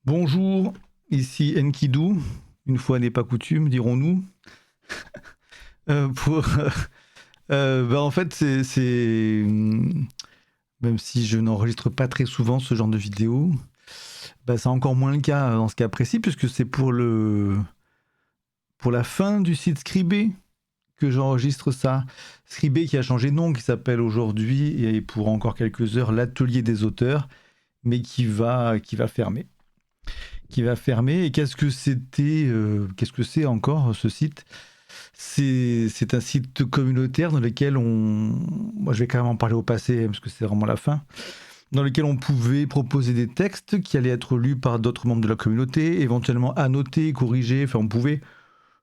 Bonjour, ici Enkidu, une fois n'est pas coutume, dirons-nous. Pour, en fait, même si je n'enregistre pas très souvent ce genre de vidéo, c'est encore moins le cas dans ce cas précis, puisque c'est pour la fin du site Scribé que j'enregistre ça. Scribé qui a changé de nom, qui s'appelle aujourd'hui, et pour encore quelques heures, l'Atelier des auteurs, mais qui va fermer. Et qu'est-ce que c'est encore ce site? C'est un site communautaire dans lequel moi je vais carrément parler au passé parce que c'est vraiment la fin, dans lequel on pouvait proposer des textes qui allaient être lus par d'autres membres de la communauté, éventuellement annotés, corrigés, enfin on pouvait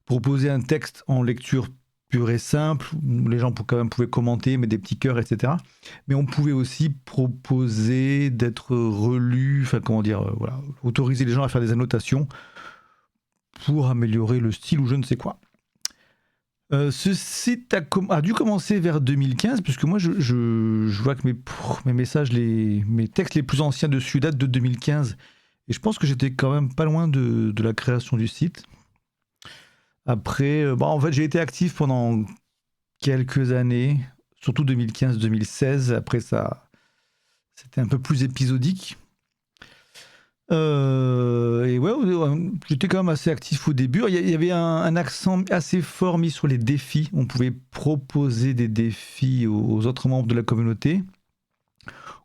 proposer un texte en lecture pure et simple, les gens quand même pouvaient commenter, mettre des petits cœurs, etc. Mais on pouvait aussi proposer d'être relu, enfin comment dire, voilà, autoriser les gens à faire des annotations pour améliorer le style ou je ne sais quoi. Ce site a dû commencer vers 2015, puisque moi je vois que mes messages, mes textes les plus anciens dessus datent de 2015. Et je pense que j'étais quand même pas loin de la création du site. Après, en fait, j'ai été actif pendant quelques années, surtout 2015-2016. Après, c'était un peu plus épisodique. Et ouais, j'étais quand même assez actif au début. Il y avait un accent assez fort mis sur les défis. On pouvait proposer des défis aux autres membres de la communauté,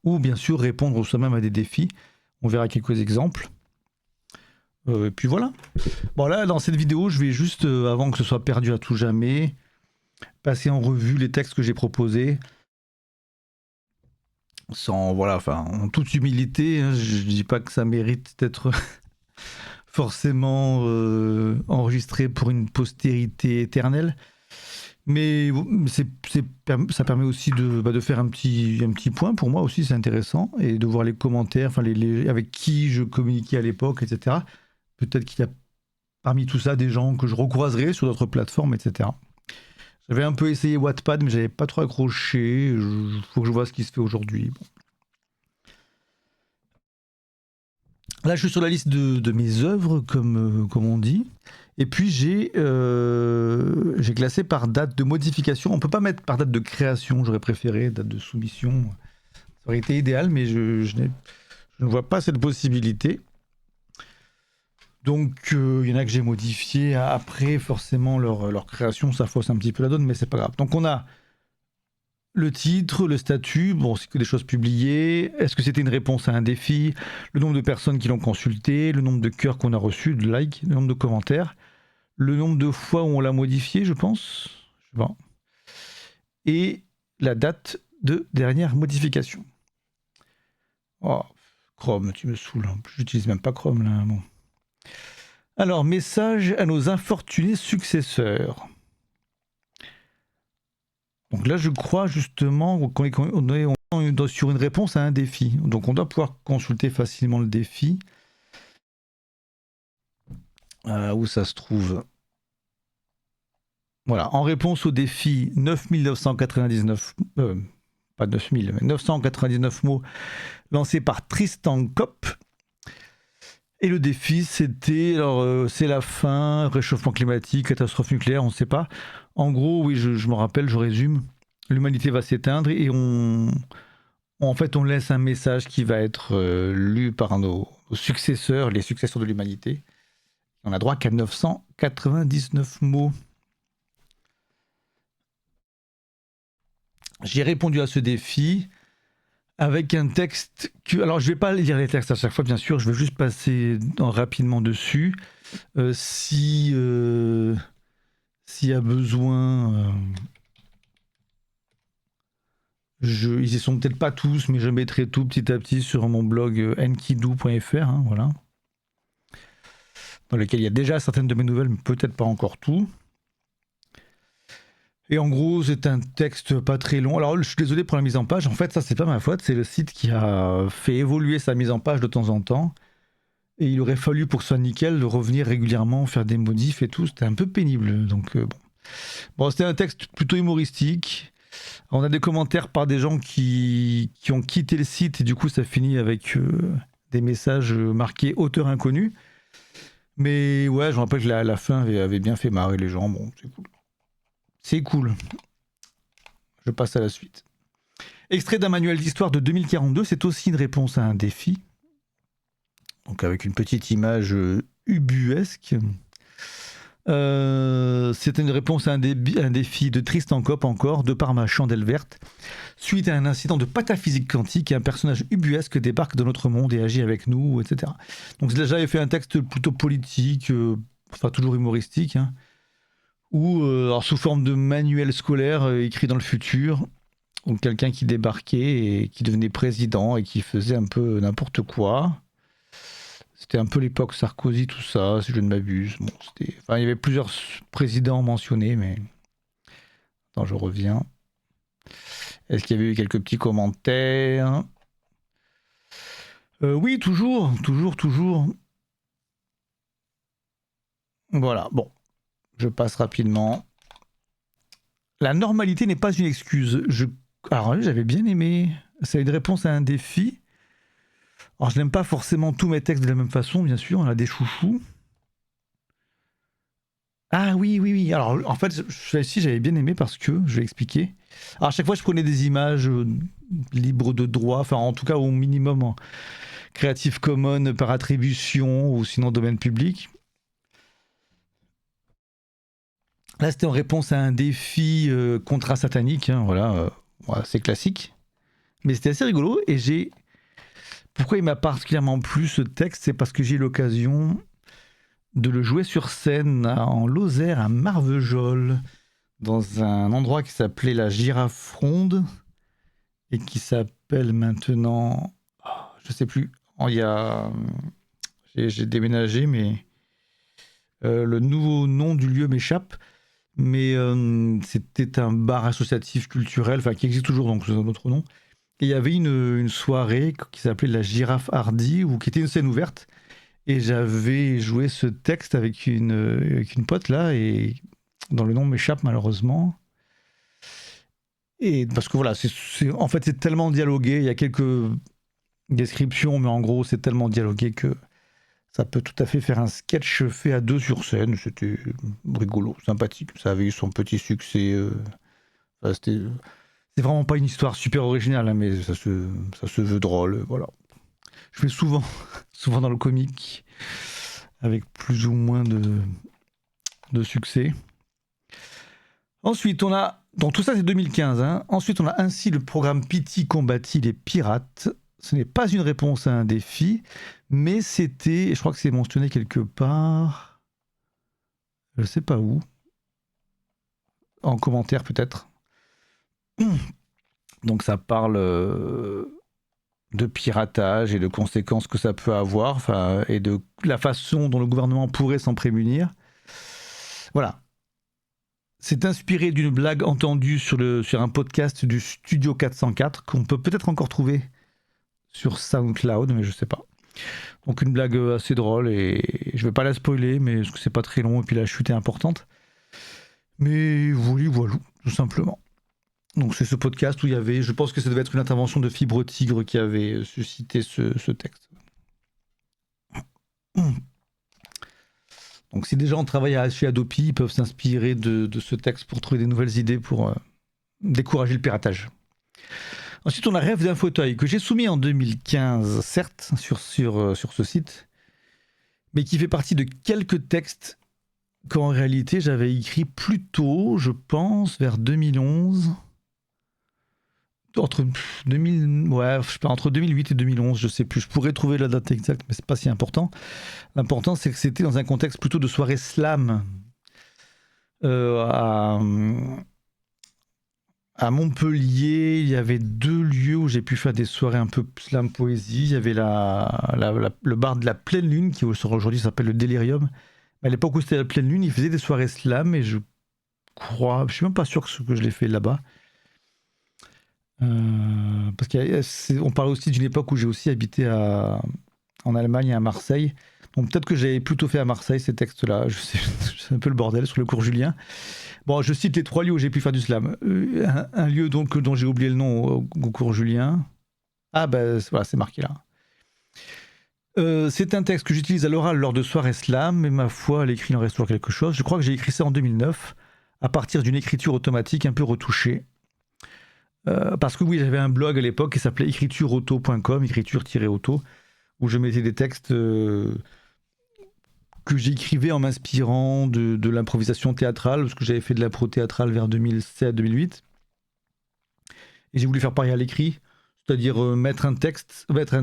ou bien sûr répondre soi-même à des défis. On verra quelques exemples. Et puis voilà. Bon là, dans cette vidéo, je vais juste, avant que ce soit perdu à tout jamais, passer en revue les textes que j'ai proposés. En toute humilité, hein, je dis pas que ça mérite d'être forcément enregistré pour une postérité éternelle, mais ça permet aussi de faire un petit point. Pour moi aussi, c'est intéressant, et de voir les commentaires, avec qui je communiquais à l'époque, etc. Peut-être qu'il y a parmi tout ça des gens que je recroiserai sur d'autres plateformes, etc. J'avais un peu essayé Wattpad, mais j'avais pas trop accroché. Il faut que je vois ce qui se fait aujourd'hui. Bon. Là, je suis sur la liste de mes œuvres, comme on dit. Et puis, j'ai classé par date de modification. On ne peut pas mettre par date de création, j'aurais préféré, date de soumission. Ça aurait été idéal, mais je ne vois pas cette possibilité. Donc, il y en a que j'ai modifié après, forcément, leur création, ça fausse un petit peu la donne, mais c'est pas grave. Donc, on a le titre, le statut, bon, c'est que des choses publiées. Est-ce que c'était une réponse à un défi? Le nombre de personnes qui l'ont consulté, le nombre de cœurs qu'on a reçus, de likes, le nombre de commentaires, le nombre de fois où on l'a modifié, je pense. Je sais pas. Et la date de dernière modification. Oh, Chrome, tu me saoules. J'utilise même pas Chrome là. Bon. Alors, message à nos infortunés successeurs. Donc là, je crois justement qu'on est sur une réponse à un défi. Donc on doit pouvoir consulter facilement le défi. Où ça se trouve? Voilà, en réponse au défi 9999, pas 9000, mais 999 mots lancés par Tristan Kopp. Et le défi, c'était, alors c'est la fin, réchauffement climatique, catastrophe nucléaire, on ne sait pas. En gros, oui, je me rappelle, je résume. L'humanité va s'éteindre et en fait, on laisse un message qui va être lu par nos successeurs, les successeurs de l'humanité. On a droit qu'à 999 mots. J'ai répondu à ce défi avec un texte que... Alors, je ne vais pas lire les textes à chaque fois, bien sûr. Je vais juste passer rapidement dessus. S'il y a besoin... ils y sont peut-être pas tous, mais je mettrai tout petit à petit sur mon blog enkidu.fr, hein, voilà. Dans lequel il y a déjà certaines de mes nouvelles, mais peut-être pas encore tout. Et en gros, c'est un texte pas très long. Alors, je suis désolé pour la mise en page. En fait, ça, c'est pas ma faute. C'est le site qui a fait évoluer sa mise en page de temps en temps. Et il aurait fallu, pour que ce soit nickel, de revenir régulièrement, faire des modifs et tout. C'était un peu pénible. Donc, bon. Bon, c'était un texte plutôt humoristique. On a des commentaires par des gens qui ont quitté le site. Et du coup, ça finit avec des messages marqués auteur inconnu. Mais ouais, je me rappelle que la fin avait bien fait marrer les gens. Bon, c'est cool. C'est cool. Je passe à la suite. Extrait d'un manuel d'histoire de 2042, c'est aussi une réponse à un défi. Donc avec une petite image ubuesque. C'était une réponse à un défi de Tristan Kopp encore, de par ma chandelle verte. Suite à un incident de pataphysique quantique, un personnage ubuesque débarque dans notre monde et agit avec nous, etc. Donc j'avais fait un texte plutôt politique, enfin toujours humoristique, hein, ou alors sous forme de manuel scolaire écrit dans le futur. Donc quelqu'un qui débarquait et qui devenait président et qui faisait un peu n'importe quoi. C'était un peu l'époque Sarkozy, tout ça, si je ne m'abuse. Bon, enfin, il y avait plusieurs présidents mentionnés, mais... Attends, je reviens. Est-ce qu'il y avait eu quelques petits commentaires? Oui, toujours. Voilà, bon. Je passe rapidement. La normalité n'est pas une excuse. Alors, j'avais bien aimé. C'est une réponse à un défi. Alors, je n'aime pas forcément tous mes textes de la même façon, bien sûr. On a des chouchous. Ah oui. Alors, en fait, celle-ci, j'avais bien aimé parce que, je vais expliquer. Alors, à chaque fois, je prenais des images libres de droit, enfin, en tout cas, au minimum, en Creative Commons par attribution ou sinon domaine public. Là, c'était en réponse à un défi contrat satanique, hein, voilà, c'est classique. Mais c'était assez rigolo et Pourquoi il m'a particulièrement plu ce texte, c'est parce que j'ai eu l'occasion de le jouer sur scène en Lozère, à Marvejols, dans un endroit qui s'appelait la Girafe Ronde et qui s'appelle maintenant, je sais plus. J'ai déménagé, mais le nouveau nom du lieu m'échappe. Mais c'était un bar associatif culturel, enfin qui existe toujours, donc c'est un autre nom. Et il y avait une soirée qui s'appelait la Girafe Hardie, ou qui était une scène ouverte. Et j'avais joué ce texte avec une pote là, et dont le nom m'échappe malheureusement. Et parce que voilà, en fait c'est tellement dialogué, il y a quelques descriptions, mais en gros c'est tellement dialogué que ça peut tout à fait faire un sketch fait à deux sur scène. C'était rigolo, sympathique. Ça avait eu son petit succès. C'est vraiment pas une histoire super originale, hein, mais ça se veut drôle. Voilà. Je fais souvent dans le comique, avec plus ou moins de succès. Ensuite, on a... Donc tout ça, c'est 2015. Hein. Ensuite, on a ainsi le programme Pity combattit les pirates. Ce n'est pas une réponse à un défi, mais c'était... Je crois que c'est mentionné quelque part... Je sais pas où. En commentaire, peut-être. Donc ça parle de piratage et de conséquences que ça peut avoir, et de la façon dont le gouvernement pourrait s'en prémunir. Voilà. C'est inspiré d'une blague entendue sur un podcast du Studio 404 qu'on peut peut-être encore trouver sur SoundCloud, mais je sais pas. Donc une blague assez drôle, et je vais pas la spoiler, mais parce que c'est pas très long et puis la chute est importante. Mais voilà, tout simplement. Donc c'est ce podcast où il y avait, je pense que ça devait être une intervention de Fibre Tigre qui avait suscité ce texte. Donc si des gens travaillent chez Adopi, ils peuvent s'inspirer de ce texte pour trouver des nouvelles idées pour décourager le piratage. Ensuite, on a Rêve d'un fauteuil, que j'ai soumis en 2015, certes, sur ce site, mais qui fait partie de quelques textes qu'en réalité j'avais écrit plus tôt, je pense, vers 2011. Entre 2008 et 2011, je sais plus. Je pourrais trouver la date exacte, mais c'est pas si important. L'important, c'est que c'était dans un contexte plutôt de soirée slam à Montpellier. Il y avait 2 lieux où j'ai pu faire des soirées un peu slam poésie. Il y avait le bar de la Pleine Lune, qui aujourd'hui s'appelle le Delirium. À l'époque où c'était la Pleine Lune, ils faisaient des soirées slam, et je suis même pas sûr que je l'ai fait là-bas. Parce qu'on parle aussi d'une époque où j'ai aussi habité en Allemagne et à Marseille. Donc peut-être que j'avais plutôt fait à Marseille ces textes-là. Je sais, c'est un peu le bordel sur le cours Julien. Bon, je cite les 3 lieux où j'ai pu faire du slam. Un lieu donc dont j'ai oublié le nom au cours Julien. Ah ben voilà, c'est marqué là. C'est un texte que j'utilise à l'oral lors de soirées slam, mais ma foi, à l'écrit, il en reste toujours quelque chose. Je crois que j'ai écrit ça en 2009, à partir d'une écriture automatique un peu retouchée. Parce que oui, j'avais un blog à l'époque qui s'appelait écritureauto.com, écriture-auto, où je mettais des textes que j'écrivais en m'inspirant de l'improvisation théâtrale, parce que j'avais fait de l'impro théâtrale vers 2007-2008. Et j'ai voulu faire pareil à l'écrit, c'est-à-dire mettre un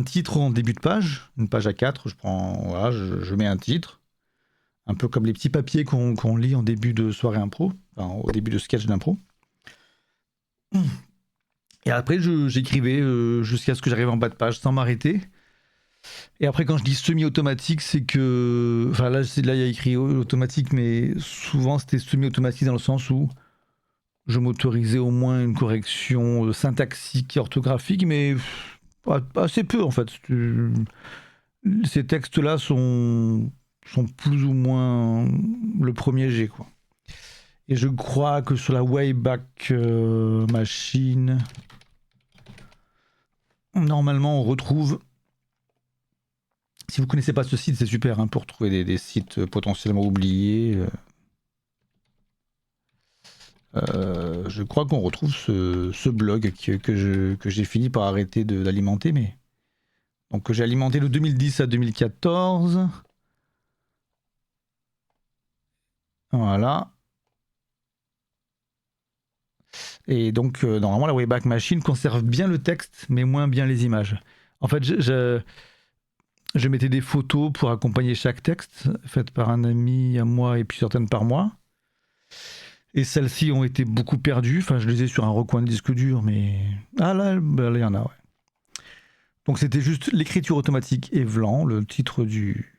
titre en début de page, une page A4, je mets un titre, un peu comme les petits papiers qu'on lit en début de soirée impro, enfin, au début de sketch d'impro. Et après, j'écrivais jusqu'à ce que j'arrive en bas de page sans m'arrêter. Et après, quand je dis semi-automatique, c'est que... Enfin, là, il y a écrit automatique, mais souvent, c'était semi-automatique dans le sens où je m'autorisais au moins une correction syntaxique et orthographique, mais assez peu, en fait. Ces textes-là sont plus ou moins le premier jet, quoi. Et je crois que sur la Wayback Machine, normalement, on retrouve... Si vous ne connaissez pas ce site, c'est super hein, pour trouver des sites potentiellement oubliés. Je crois qu'on retrouve ce blog que j'ai fini par arrêter d'alimenter, mais donc que j'ai alimenté de 2010 à 2014. Voilà. Et donc, normalement, la Wayback Machine conserve bien le texte, mais moins bien les images. En fait, je mettais des photos pour accompagner chaque texte, faites par un ami à moi et puis certaines par moi. Et celles-ci ont été beaucoup perdues. Enfin, je les ai sur un recoin de disque dur, mais... Ah là, il y en a, ouais. Donc c'était juste l'écriture automatique Evlan, le titre du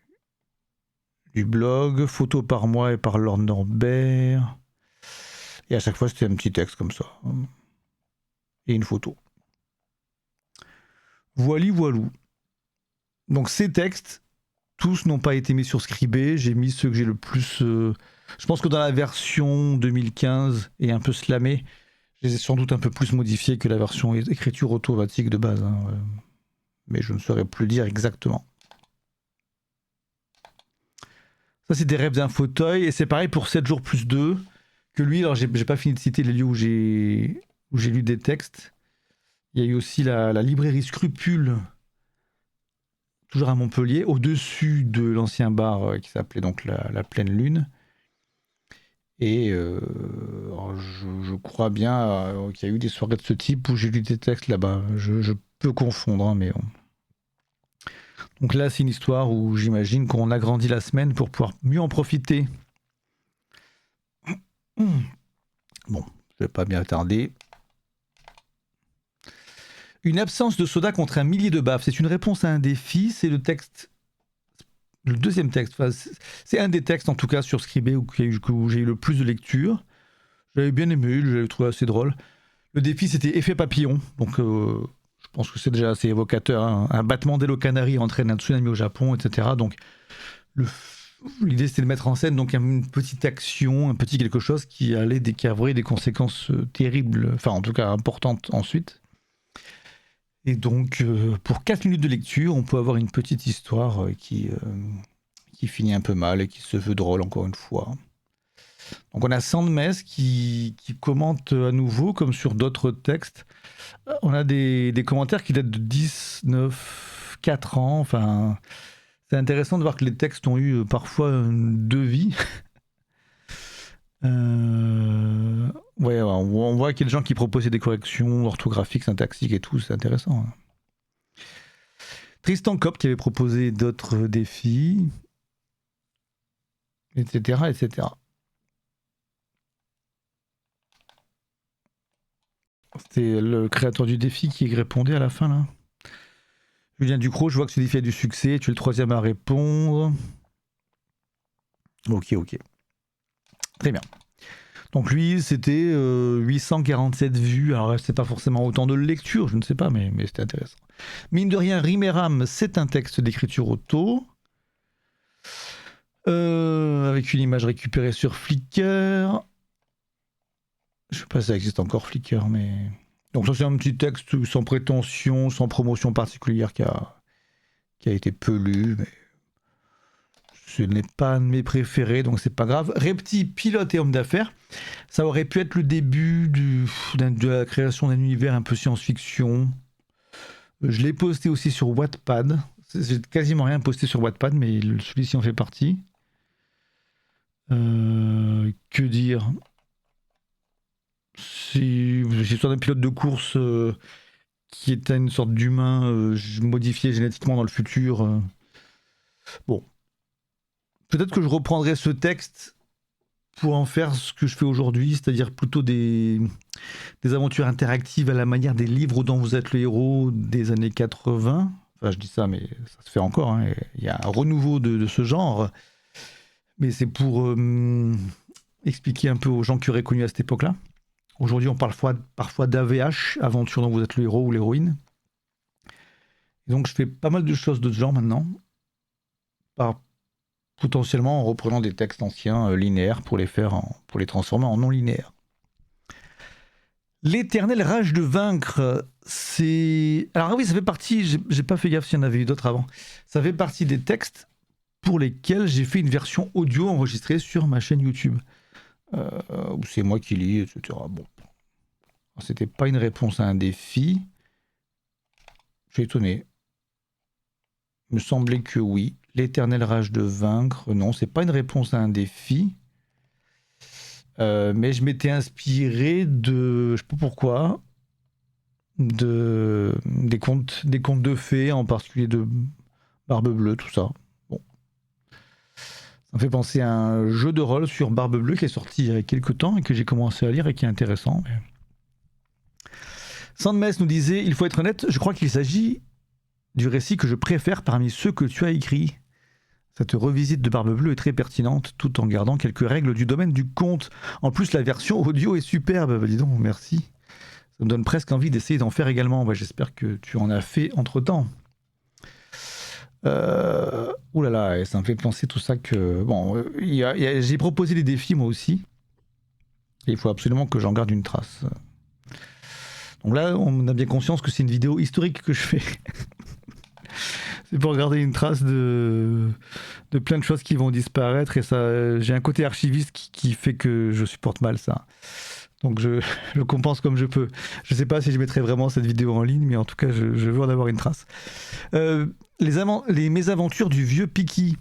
blog, photo par moi et par Lord Norbert. Et à chaque fois, c'était un petit texte comme ça. Et une photo. Voilou. Donc ces textes, tous n'ont pas été mis sur Scribd. J'ai mis ceux que j'ai le plus... Je pense que dans la version 2015 et un peu slamée, je les ai sans doute un peu plus modifiés que la version écriture automatique de base. Hein. Mais je ne saurais plus dire exactement. Ça, c'est des rêves d'un fauteuil. Et c'est pareil pour 7 jours plus 2. Que lui, alors j'ai pas fini de citer les lieux où j'ai lu des textes. Il y a eu aussi la librairie Scrupule, toujours à Montpellier, au-dessus de l'ancien bar qui s'appelait donc la Pleine Lune. Et je crois bien qu'il y a eu des soirées de ce type où j'ai lu des textes là-bas. Je peux confondre, hein, mais bon. Donc là, c'est une histoire où j'imagine qu'on agrandit la semaine pour pouvoir mieux en profiter. Bon, je vais pas bien tarder. Une absence de soda contre un millier de baffes. C'est une réponse à un défi. C'est le texte... Le deuxième texte. Enfin, c'est un des textes, en tout cas, sur Scribd où j'ai eu le plus de lecture. J'avais bien aimé, j'avais trouvé assez drôle. Le défi, c'était effet papillon. Donc, je pense que c'est déjà assez évocateur. Hein. Un battement d'ailes au Canaries entraîne un tsunami au Japon, etc. Donc, l'idée, c'était de mettre en scène donc, une petite action, un petit quelque chose qui allait décavrer des conséquences terribles, enfin, en tout cas, importantes ensuite. Et donc, pour 4 minutes de lecture, on peut avoir une petite histoire qui finit un peu mal et qui se veut drôle, encore une fois. Donc on a Sandmess qui commente à nouveau, comme sur d'autres textes. On a des commentaires qui datent de 10, 9, 4 ans. Enfin, c'est intéressant de voir que les textes ont eu parfois deux vies. Ouais, on voit qu'il y a des gens qui proposaient des corrections orthographiques, syntaxiques et tout, c'est intéressant. Tristan Kopp qui avait proposé d'autres défis, etc., etc. C'était le créateur du défi qui répondait à la fin, là. Julien Ducrot, je vois que ce défi a du succès, tu es le troisième à répondre. Ok. Très bien. Donc lui, c'était 847 vues. Alors c'est pas forcément autant de lectures, je ne sais pas, mais c'était intéressant. Mine de rien, Riméram, c'est un texte d'écriture auto. Avec une image récupérée sur Flickr. Je sais pas si ça existe encore Flickr, mais... Donc ça c'est un petit texte sans prétention, sans promotion particulière qui a qui a été peu lu, mais ce n'est pas un de mes préférés, donc c'est pas grave. Repti, pilote et homme d'affaires, ça aurait pu être le début de la création d'un univers un peu science-fiction. Je l'ai posté aussi sur Wattpad. J'ai quasiment rien posté sur Wattpad, mais celui-ci en fait partie. Que dire? C'est l'histoire d'un pilote de course qui est une sorte d'humain modifié génétiquement dans le futur. Bon. Peut-être que je reprendrai ce texte pour en faire ce que je fais aujourd'hui, c'est-à-dire plutôt des aventures interactives à la manière des livres dont vous êtes le héros des années 80. Enfin, je dis ça, mais ça se fait encore. Hein. Il y a un renouveau de ce genre. Mais c'est pour expliquer un peu aux gens qui auraient connu à cette époque-là. Aujourd'hui, on parle parfois d'AVH, aventure dont vous êtes le héros ou l'héroïne. Et donc, je fais pas mal de choses de ce genre maintenant. Potentiellement en reprenant des textes anciens linéaires pour les transformer en non linéaires. L'éternelle rage de vaincre, c'est... Alors oui, ça fait partie, j'ai pas fait gaffe s'il y en avait eu d'autres avant, ça fait partie des textes pour lesquels j'ai fait une version audio enregistrée sur ma chaîne YouTube. Où c'est moi qui lis, etc. Bon. C'était pas une réponse à un défi. Je suis étonné. Il me semblait que oui. L'éternelle rage de vaincre, non, c'est pas une réponse à un défi. Mais je m'étais inspiré de, je sais pas pourquoi, des contes de fées, en particulier de Barbe Bleue, tout ça. Bon. Ça me fait penser à un jeu de rôle sur Barbe Bleue qui est sorti il y a quelques temps et que j'ai commencé à lire et qui est intéressant. Sandmess nous disait, il faut être honnête, je crois qu'il s'agit du récit que je préfère parmi ceux que tu as écrits. Cette revisite de Barbe Bleue est très pertinente, tout en gardant quelques règles du domaine du conte. En plus, la version audio est superbe. Bah, dis donc, merci. Ça me donne presque envie d'essayer d'en faire également. Bah, j'espère que tu en as fait entre-temps. Ouh là là, ça me fait penser tout ça que... Bon, j'ai proposé des défis, moi aussi. Et il faut absolument que j'en garde une trace. Donc là, on a bien conscience que c'est une vidéo historique que je fais. C'est pour garder une trace de plein de choses qui vont disparaître. Et ça, j'ai un côté archiviste qui fait que je supporte mal ça. Donc je compense comme je peux. Je ne sais pas si je mettrai vraiment cette vidéo en ligne, mais en tout cas, je veux en avoir une trace. Les mésaventures du vieux Piki.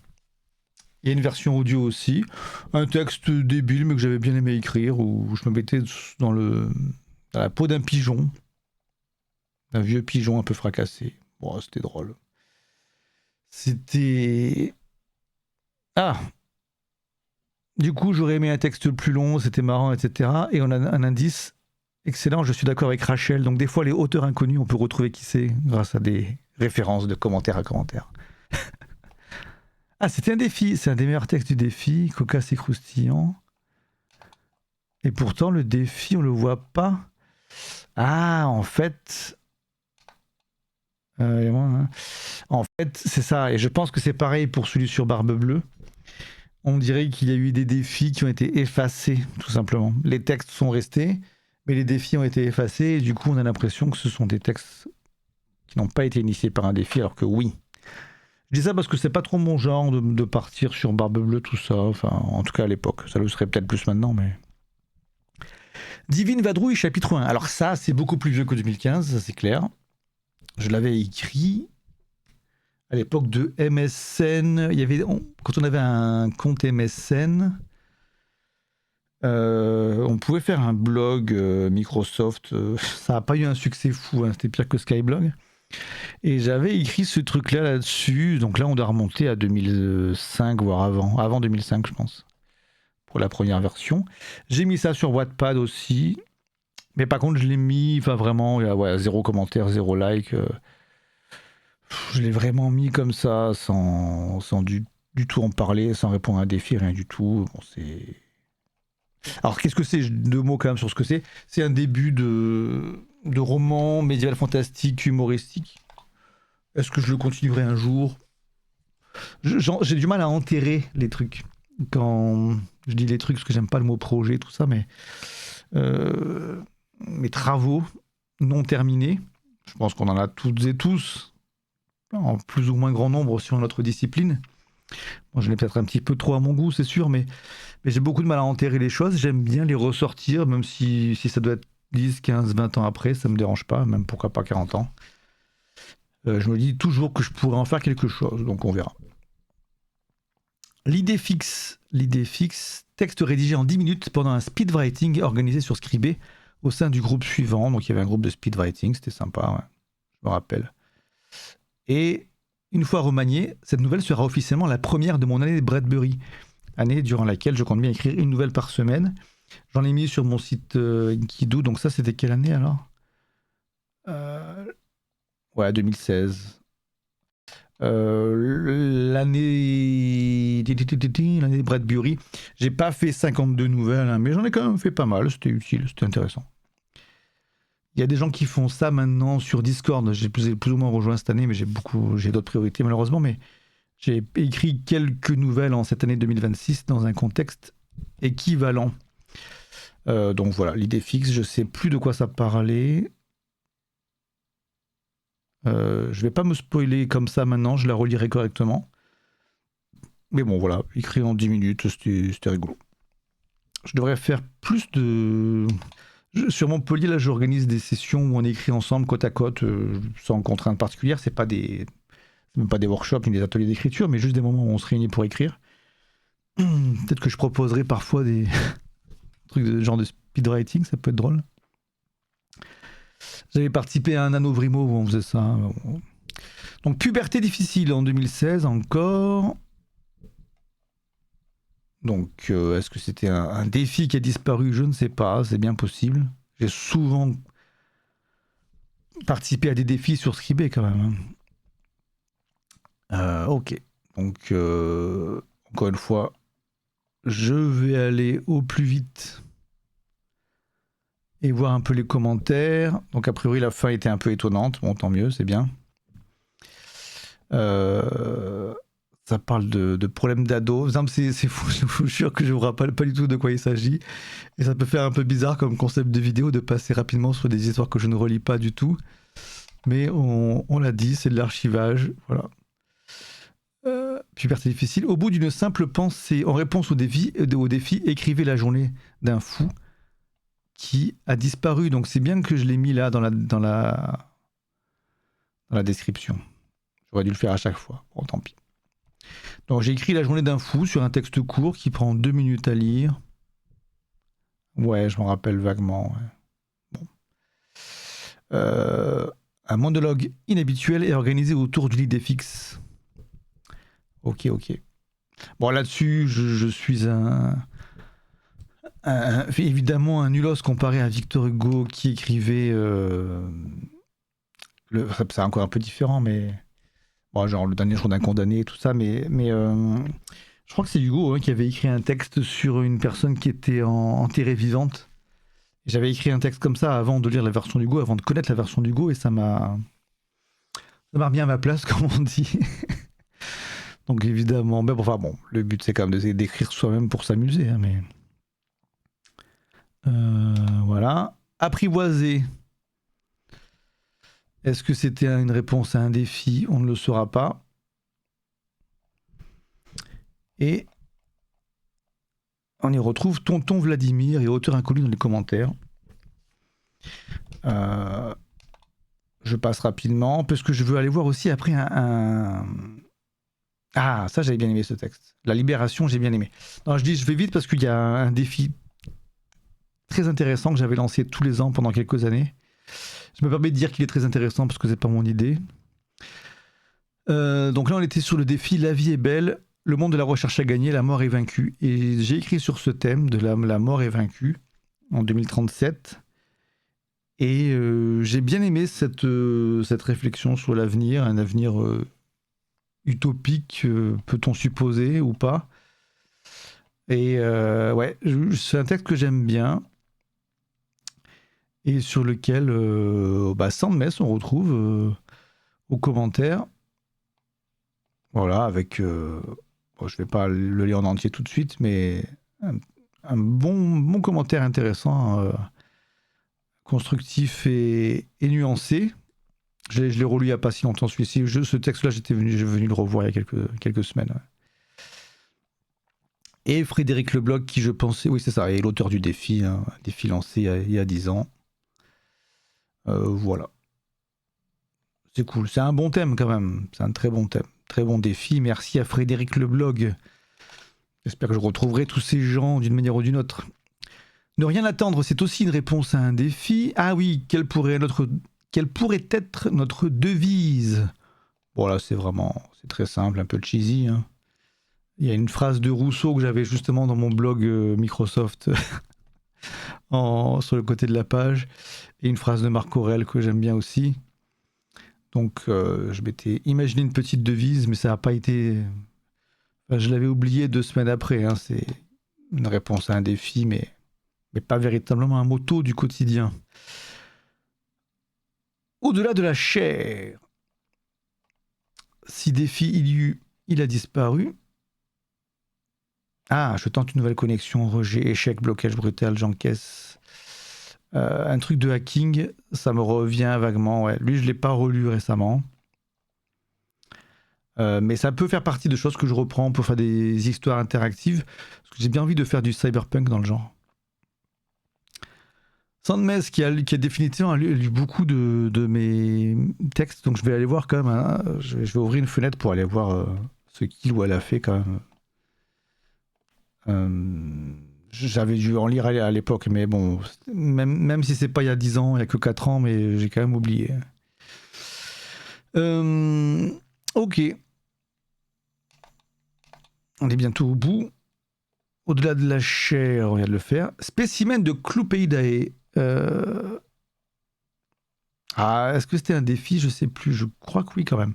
Il y a une version audio aussi. Un texte débile, mais que j'avais bien aimé écrire, où je me mettais dans la peau d'un pigeon. Un vieux pigeon un peu fracassé. Bon, c'était drôle. C'était... Ah! Du coup, j'aurais aimé un texte plus long, c'était marrant, etc. Et on a un indice excellent, je suis d'accord avec Rachel. Donc des fois, les auteurs inconnus, on peut retrouver qui c'est grâce à des références de commentaire à commentaire. Ah, c'était un défi, c'est un des meilleurs textes du défi, cocasse et croustillant. Et pourtant, le défi, on le voit pas. Ah, en fait... En fait, c'est ça, et je pense que c'est pareil pour celui sur Barbe Bleue. On dirait qu'il y a eu des défis qui ont été effacés, tout simplement. Les textes sont restés, mais les défis ont été effacés, et du coup, on a l'impression que ce sont des textes qui n'ont pas été initiés par un défi, alors que oui. Je dis ça parce que c'est pas trop mon genre de partir sur Barbe Bleue, tout ça, enfin, en tout cas à l'époque. Ça le serait peut-être plus maintenant, mais... Divine Vadrouille, chapitre 1. Alors ça, c'est beaucoup plus vieux que 2015, ça c'est clair. Je l'avais écrit à l'époque de MSN. Quand on avait un compte MSN, on pouvait faire un blog Microsoft. Ça n'a pas eu un succès fou, hein, c'était pire que Skyblog. Et j'avais écrit ce truc-là là-dessus. Donc là, on doit remonter à 2005, voire avant 2005, je pense, pour la première version. J'ai mis ça sur Wattpad aussi. Mais par contre, je l'ai mis, enfin vraiment, ouais, 0 commentaire, 0 like. Je l'ai vraiment mis comme ça, sans du tout en parler, sans répondre à un défi, rien du tout. Bon, c'est... Alors, qu'est-ce que c'est? 2 mots quand même sur ce que c'est. C'est un début de roman médiéval fantastique, humoristique. Est-ce que je le continuerai un jour? J'ai du mal à enterrer les trucs. Quand je dis les trucs, parce que j'aime pas le mot projet, tout ça, mais... mes travaux non terminés, je pense qu'on en a toutes et tous en plus ou moins grand nombre sur notre discipline. Bon, je l'ai peut-être un petit peu trop à mon goût, c'est sûr, mais j'ai beaucoup de mal à enterrer les choses. J'aime bien les ressortir, même si ça doit être 10, 15, 20 ans après, ça me dérange pas, même pourquoi pas 40 ans. Je me dis toujours que je pourrais en faire quelque chose, donc on verra. L'idée fixe, texte rédigé en 10 minutes pendant un speedwriting organisé sur Scribé au sein du groupe suivant. Donc il y avait un groupe de speedwriting, c'était sympa, ouais, je me rappelle. Et une fois remaniée, cette nouvelle sera officiellement la première de mon année de Bradbury, année durant laquelle je compte bien écrire une nouvelle par semaine. J'en ai mis sur mon site Enkidu, donc ça c'était quelle année alors Ouais, 2016. L'année de Bradbury, j'ai pas fait 52 nouvelles, hein, mais j'en ai quand même fait pas mal, c'était utile, c'était intéressant. Il y a des gens qui font ça maintenant sur Discord, j'ai plus ou moins rejoint cette année, mais j'ai d'autres priorités malheureusement, mais j'ai écrit quelques nouvelles en cette année 2026 dans un contexte équivalent. Donc voilà, l'idée fixe, je sais plus de quoi ça parlait. Je vais pas me spoiler comme ça maintenant, je la relirai correctement. Mais bon, voilà, écrit en 10 minutes, c'était rigolo. Je devrais faire plus de... Sur Montpellier, là, j'organise des sessions où on écrit ensemble, côte à côte, sans contrainte particulière. C'est même pas des workshops ni des ateliers d'écriture, mais juste des moments où on se réunit pour écrire. Peut-être que je proposerai parfois des trucs de genre de speedwriting, ça peut être drôle. J'avais participé à un Nanovrimo où on faisait ça. Donc, puberté difficile en 2016 encore. Donc, est-ce que c'était un défi qui a disparu? Je ne sais pas, c'est bien possible. J'ai souvent participé à des défis sur Scribé quand même. Ok, donc encore une fois, je vais aller au plus vite et voir un peu les commentaires. Donc a priori la fin était un peu étonnante, bon tant mieux, c'est bien. Ça parle de problèmes d'ado. C'est fou, je vous jure que je ne vous rappelle pas du tout de quoi il s'agit. Et ça peut faire un peu bizarre comme concept de vidéo de passer rapidement sur des histoires que je ne relis pas du tout. Mais on l'a dit, c'est de l'archivage. Voilà. Puberté difficile. Au bout d'une simple pensée, en réponse au défi, écrivez la journée d'un fou qui a disparu. Donc c'est bien que je l'ai mis là dans la description. J'aurais dû le faire à chaque fois. Bon, tant pis. Donc j'ai écrit la journée d'un fou sur un texte court qui prend 2 minutes à lire. Ouais, je m'en rappelle vaguement. Ouais. Bon. Un monologue inhabituel est organisé autour d'une idée fixe. Ok. Bon, là-dessus, je suis évidemment un nulos comparé à Victor Hugo qui écrivait... c'est encore un peu différent, mais... Bon, genre le dernier jour d'un condamné et tout ça, mais je crois que c'est Hugo qui avait écrit un texte sur une personne qui était enterrée vivante. J'avais écrit un texte comme ça avant de lire la version d'Hugo, avant de connaître la version d'Hugo, et ça m'a remis à ma place, comme on dit. Donc évidemment, mais enfin bon, le but c'est quand même d'écrire soi-même pour s'amuser, hein, mais voilà. Apprivoiser. Est-ce que c'était une réponse à un défi? On ne le saura pas. Et on y retrouve Tonton Vladimir et auteur inconnu dans les commentaires. Je passe rapidement parce que je veux aller voir aussi après un... Ah, ça j'avais bien aimé ce texte. La libération, j'ai bien aimé. Non, je vais vite parce qu'il y a un défi très intéressant que j'avais lancé tous les ans pendant quelques années. Je me permets de dire qu'il est très intéressant parce que c'est pas mon idée. Donc là, on était sur le défi La vie est belle, le monde de la recherche a gagné, la mort est vaincue. Et j'ai écrit sur ce thème de la mort est vaincue en 2037. Et j'ai bien aimé cette réflexion sur l'avenir, un avenir utopique, peut-on supposer ou pas. Et ouais, c'est un texte que j'aime bien et sur lequel Sandmes on retrouve aux commentaires. Voilà, avec... bon, je vais pas le lire en entier tout de suite, mais un bon commentaire intéressant, constructif et nuancé. Je l'ai relu il n'y a pas si longtemps celui-ci. Ce texte-là, j'ai venu le revoir il y a quelques semaines. Ouais. Et Frédéric Lebloc, qui je pensais... Oui, c'est ça, est l'auteur du défi, hein, un défi lancé il y a 10 ans. Voilà. C'est cool. C'est un bon thème quand même. C'est un très bon thème. Très bon défi. Merci à Frédéric Lebloc. J'espère que je retrouverai tous ces gens d'une manière ou d'une autre. Ne rien attendre, c'est aussi une réponse à un défi. Ah oui, quelle pourrait être notre devise? Voilà, c'est très simple, un peu cheesy. Hein. Il y a une phrase de Rousseau que j'avais justement dans mon blog Microsoft sur le côté de la page, et une phrase de Marc Aurèle que j'aime bien aussi. Donc je m'étais imaginé une petite devise, mais ça n'a pas été... Enfin, je l'avais oublié 2 semaines après. Hein. C'est une réponse à un défi, mais pas véritablement un motto du quotidien. Au-delà de la chair, si défi il y eut, il a disparu. Ah, je tente une nouvelle connexion, rejet, échec, blocage brutal, j'encaisse. Un truc de hacking, ça me revient vaguement. Ouais. Lui, je ne l'ai pas relu récemment. Mais ça peut faire partie de choses que je reprends pour faire des histoires interactives. Parce que j'ai bien envie de faire du cyberpunk dans le genre. Sandmes qui a définitivement lu beaucoup de mes textes, donc je vais aller voir quand même. Hein, je vais ouvrir une fenêtre pour aller voir ce qu'il ou elle a fait quand même. J'avais dû en lire à l'époque, mais bon, même si c'est pas il y a 10 ans, il y a que 4 ans, mais j'ai quand même oublié. Ok. On est bientôt au bout. Au-delà de la chair, on vient de le faire. Spécimen de Cloupeidae. Est-ce que c'était un défi? Je sais plus. Je crois que oui, quand même.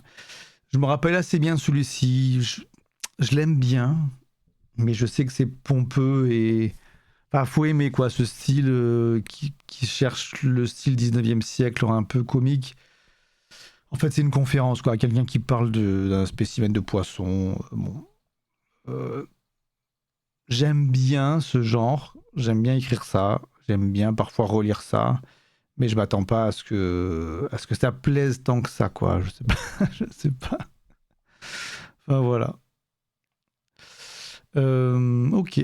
Je me rappelle assez bien de celui-ci. Je l'aime bien, mais je sais que c'est pompeux et... Enfin, faut aimer quoi, ce style qui cherche le style 19e siècle un peu comique. En fait, c'est une conférence, quoi. Quelqu'un qui parle d'un spécimen de poisson. Bon. J'aime bien ce genre. J'aime bien écrire ça. J'aime bien parfois relire ça. Mais je m'attends pas à ce que ça plaise tant que ça, quoi. Je sais pas. Je sais pas. Enfin, voilà. Ok.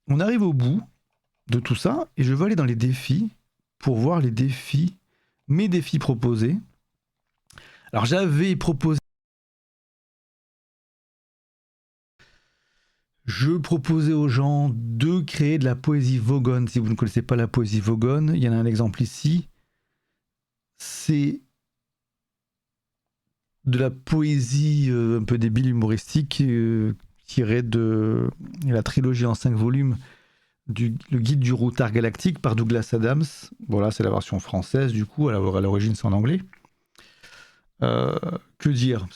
On arrive au bout de tout ça et je veux aller dans les défis pour voir mes défis proposés. Alors j'avais proposé... Je proposais aux gens de créer de la poésie vogone. Si vous ne connaissez pas la poésie vogone, il y en a un exemple ici. C'est de la poésie un peu débile, humoristique, tirée de la trilogie en 5 volumes le guide du routard galactique par Douglas Adams. Voilà, c'est la version française, du coup, à l'origine c'est en anglais. Que dire?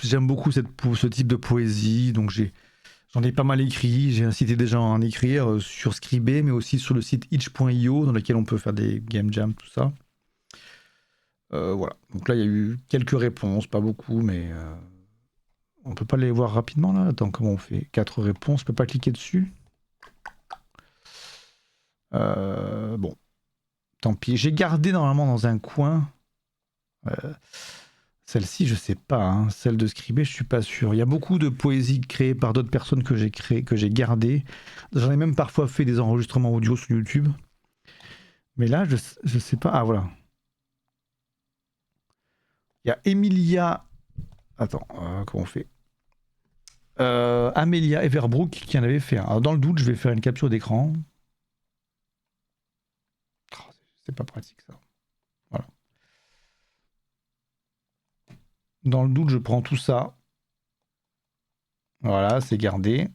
J'aime beaucoup ce type de poésie, donc j'en ai pas mal écrit, j'ai incité des gens à en écrire sur Scribd, mais aussi sur le site itch.io, dans lequel on peut faire des game jams, tout ça. Voilà, donc là il y a eu quelques réponses, pas beaucoup, mais on peut pas les voir rapidement là. Attends, comment on fait? 4 réponses, je peux pas cliquer dessus. Bon, tant pis. J'ai gardé normalement dans un coin. Celle-ci, je sais pas. Hein. Celle de Scribd, je suis pas sûr. Il y a beaucoup de poésie créée par d'autres personnes que j'ai gardées. J'en ai même parfois fait des enregistrements audio sur YouTube. Mais là, je sais pas. Ah voilà. Il y a Emilia. Attends, comment on fait? Amelia Everbrook qui en avait fait un. Alors, dans le doute, je vais faire une capture d'écran. Oh, c'est pas pratique ça. Voilà. Dans le doute, je prends tout ça. Voilà, c'est gardé.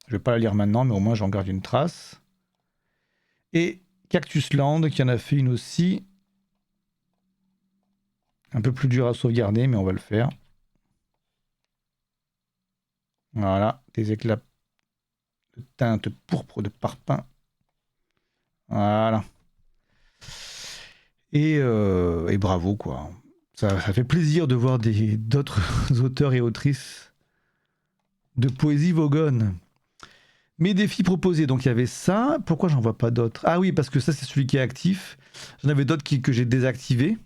Je vais pas la lire maintenant, mais au moins j'en garde une trace. Et Cactus Land qui en a fait une aussi. Un peu plus dur à sauvegarder, mais on va le faire. Voilà, des éclats de teinte pourpre de parpaing. Voilà. Et bravo, quoi. Ça fait plaisir de voir d'autres auteurs et autrices de poésie vogone. Mes défis proposés, donc il y avait ça. Pourquoi j'en vois pas d'autres? Ah oui, parce que ça, c'est celui qui est actif. J'en avais d'autres que j'ai désactivés.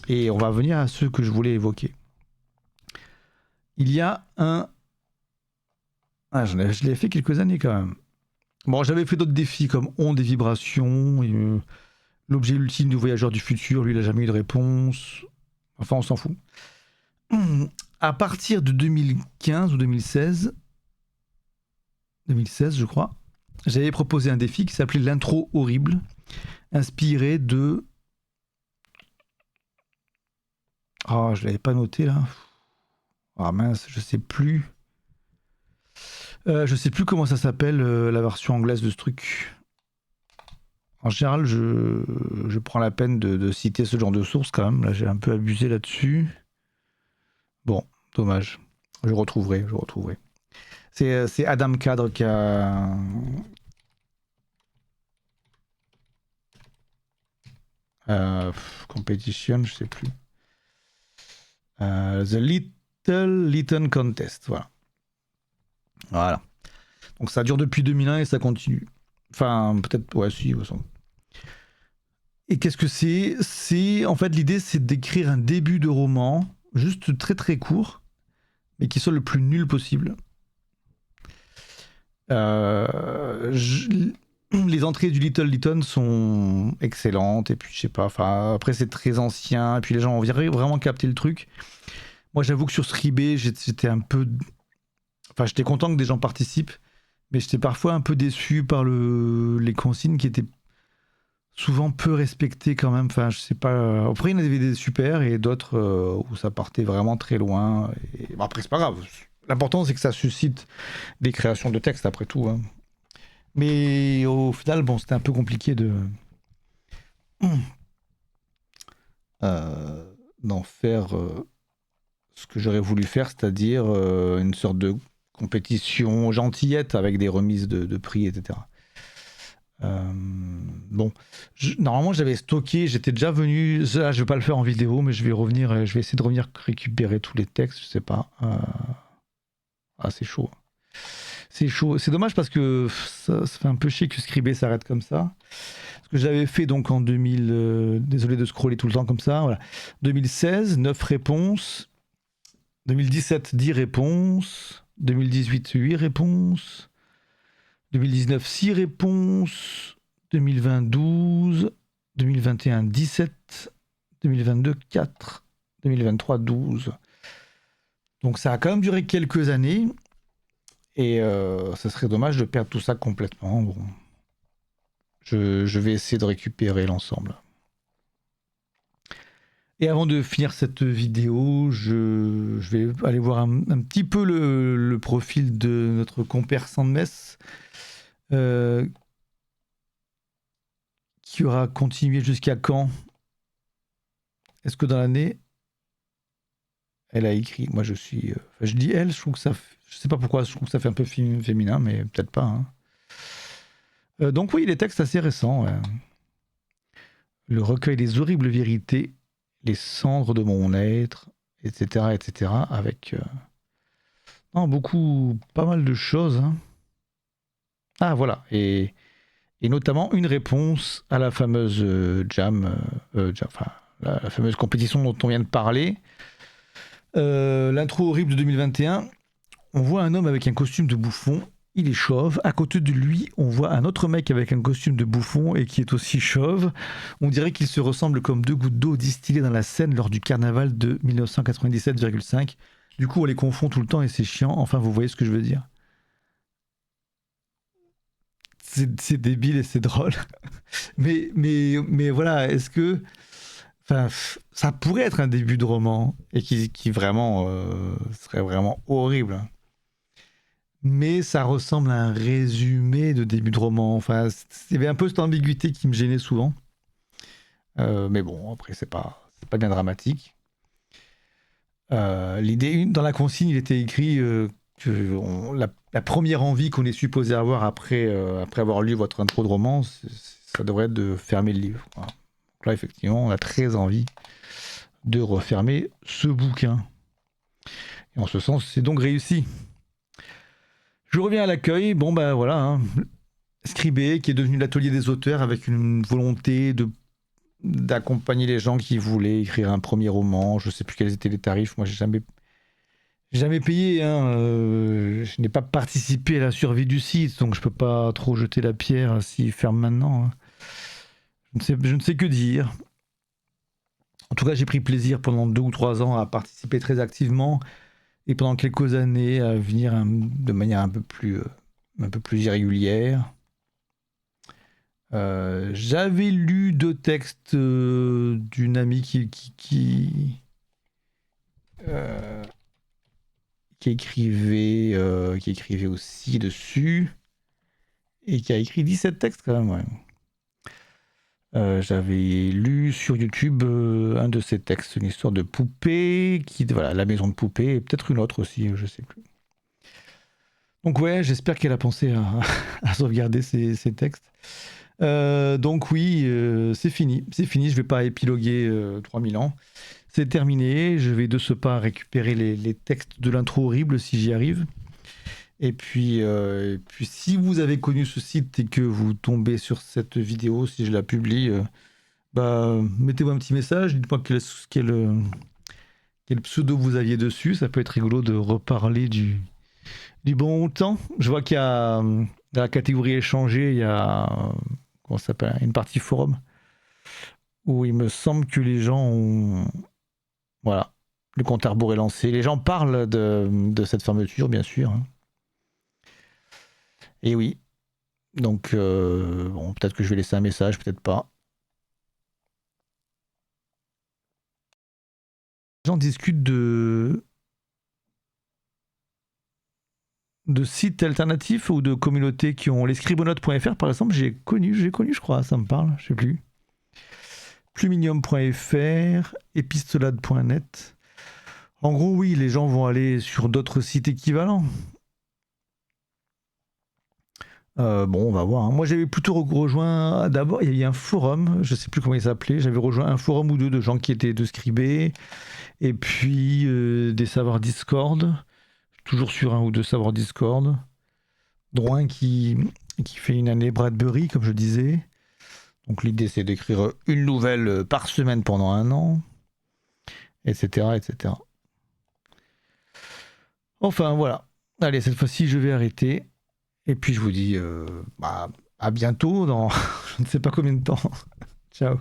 Et on va venir à ceux que je voulais évoquer. Il y a un... Ah, je l'ai fait quelques années quand même. Bon, j'avais fait d'autres défis comme ondes et vibrations, l'objet ultime du voyageur du futur, lui, il n'a jamais eu de réponse. Enfin, on s'en fout. À partir de 2015 ou 2016, je crois, j'avais proposé un défi qui s'appelait l'intro horrible, inspiré de... Ah, je l'avais pas noté là. Ah mince, je sais plus. Je sais plus comment ça s'appelle, la version anglaise de ce truc. En général, je prends la peine de citer ce genre de source quand même. Là, j'ai un peu abusé là-dessus. Bon, dommage. Je retrouverai. C'est Adam Cadre qui a... competition, je sais plus. The Little Lytton Contest, voilà. Donc ça dure depuis 2001 et ça continue. Enfin, peut-être, ouais, si, de Et qu'est-ce que c'est en fait, l'idée, c'est d'écrire un début de roman, juste très très court, mais qui soit le plus nul possible. Les entrées du Little Lytton sont excellentes, et puis je sais pas, enfin, après c'est très ancien, et puis les gens ont vraiment capté le truc. Moi, j'avoue que sur Scribé, j'étais un peu... Enfin, j'étais content que des gens participent, mais j'étais parfois un peu déçu par les consignes qui étaient souvent peu respectées quand même. Enfin, je sais pas. Après, il y en avait des super et d'autres où ça partait vraiment très loin. Et... Bon, après, c'est pas grave. L'important, c'est que ça suscite des créations de textes, après tout. Hein. Mais au final, bon, c'était un peu compliqué d'en faire ce que j'aurais voulu faire, c'est-à-dire une sorte de compétition gentillette avec des remises de prix, etc. Bon, normalement j'avais stocké, j'étais déjà venu, là je vais pas le faire en vidéo, mais je vais revenir, je vais essayer de revenir récupérer tous les textes, je sais pas. Ah c'est chaud. C'est chaud, c'est dommage parce que ça fait un peu chier que Scribé s'arrête comme ça. Ce que j'avais fait donc en 2000, désolé de scroller tout le temps comme ça, voilà. 2016, 9 réponses. 2017, 10 réponses. 2018, 8 réponses. 2019, 6 réponses. 2020, 12. 2021, 17. 2022, 4. 2023, 12. Donc ça a quand même duré quelques années. Et ça serait dommage de perdre tout ça complètement. Bon. Je vais essayer de récupérer l'ensemble. Et avant de finir cette vidéo, je vais aller voir un petit peu le profil de notre compère Sandmes, qui aura continué jusqu'à quand? Est-ce que dans l'année, elle a écrit? Moi, je suis... je dis elle, je trouve que ça... Je sais pas pourquoi, je trouve que ça fait un peu féminin, mais peut-être pas. Hein. Donc oui, les textes assez récents. Ouais. Le recueil des horribles vérités, les cendres de mon être, etc., etc., avec non, pas mal de choses. Hein. Ah voilà, et notamment une réponse à la fameuse enfin, la fameuse compétition dont on vient de parler. L'intro horrible de 2021, on voit un homme avec un costume de bouffon. Il est chauve. À côté de lui, on voit un autre mec avec un costume de bouffon et qui est aussi chauve. On dirait qu'ils se ressemblent comme deux gouttes d'eau distillées dans la Seine lors du carnaval de 1997,5. Du coup, on les confond tout le temps et c'est chiant. Enfin, vous voyez ce que je veux dire. C'est débile et c'est drôle. mais voilà, est-ce que... Enfin, ça pourrait être un début de roman et qui vraiment serait vraiment horrible. Mais ça ressemble à un résumé de début de roman. Enfin, il y avait un peu cette ambiguïté qui me gênait souvent. Mais bon, après, c'est pas bien dramatique. L'idée, dans la consigne, il était écrit que la première envie qu'on est supposé avoir après avoir lu votre intro de roman, ça devrait être de fermer le livre. Voilà. Donc là, effectivement, on a très envie de refermer ce bouquin. Et en ce sens, c'est donc réussi. Je reviens à l'accueil. Bon, ben voilà. Hein. Scribé, qui est devenu l'atelier des auteurs avec une volonté d'accompagner les gens qui voulaient écrire un premier roman. Je sais plus quels étaient les tarifs. Moi, j'ai jamais payé. Hein. Je n'ai pas participé à la survie du site, donc je peux pas trop jeter la pierre s'il ferme maintenant. Hein. Je ne sais que dire. En tout cas, j'ai pris plaisir pendant 2 ou 3 ans à participer très activement et pendant quelques années à venir de manière un peu plus irrégulière. J'avais lu 2 textes d'une amie qui écrivait aussi dessus et qui a écrit 17 textes quand même. Ouais. J'avais lu sur YouTube un de ses textes, une histoire de poupée, voilà, la maison de poupée, et peut-être une autre aussi, je sais plus. Donc ouais, j'espère qu'elle a pensé à sauvegarder ces textes. Donc oui, c'est fini, je vais pas épiloguer 3000 ans. C'est terminé, je vais de ce pas récupérer les textes de l'intro horrible si j'y arrive. Et puis si vous avez connu ce site et que vous tombez sur cette vidéo, si je la publie, mettez-moi un petit message, dites-moi quel pseudo vous aviez dessus, ça peut être rigolo de reparler du bon temps. Je vois qu'il y a dans la catégorie échangée, il y a comment ça s'appelle, une partie forum où il me semble que les gens ont voilà, le compte à rebours est lancé. Les gens parlent de cette fermeture, bien sûr. Hein. Et oui. Donc, bon, peut-être que je vais laisser un message, peut-être pas. Les gens discutent de sites alternatifs ou de communautés qui ont les scribonotes.fr, par exemple, j'ai connu, je crois, ça me parle, je sais plus. Pluminium.fr, epistolade.net. En gros, oui, les gens vont aller sur d'autres sites équivalents. Bon, on va voir. Hein. Moi, j'avais plutôt rejoint. D'abord, il y a un forum, je sais plus comment il s'appelait. J'avais rejoint un forum ou deux de gens qui étaient de Scribé, et puis des serveurs Discord, toujours sur un ou deux serveurs Discord. Dont un qui fait une année Bradbury, comme je disais. Donc, l'idée, c'est d'écrire une nouvelle par semaine pendant 1 an, etc., etc. Enfin, voilà. Allez, cette fois-ci, je vais arrêter. Et puis je vous dis à bientôt dans je ne sais pas combien de temps. Ciao.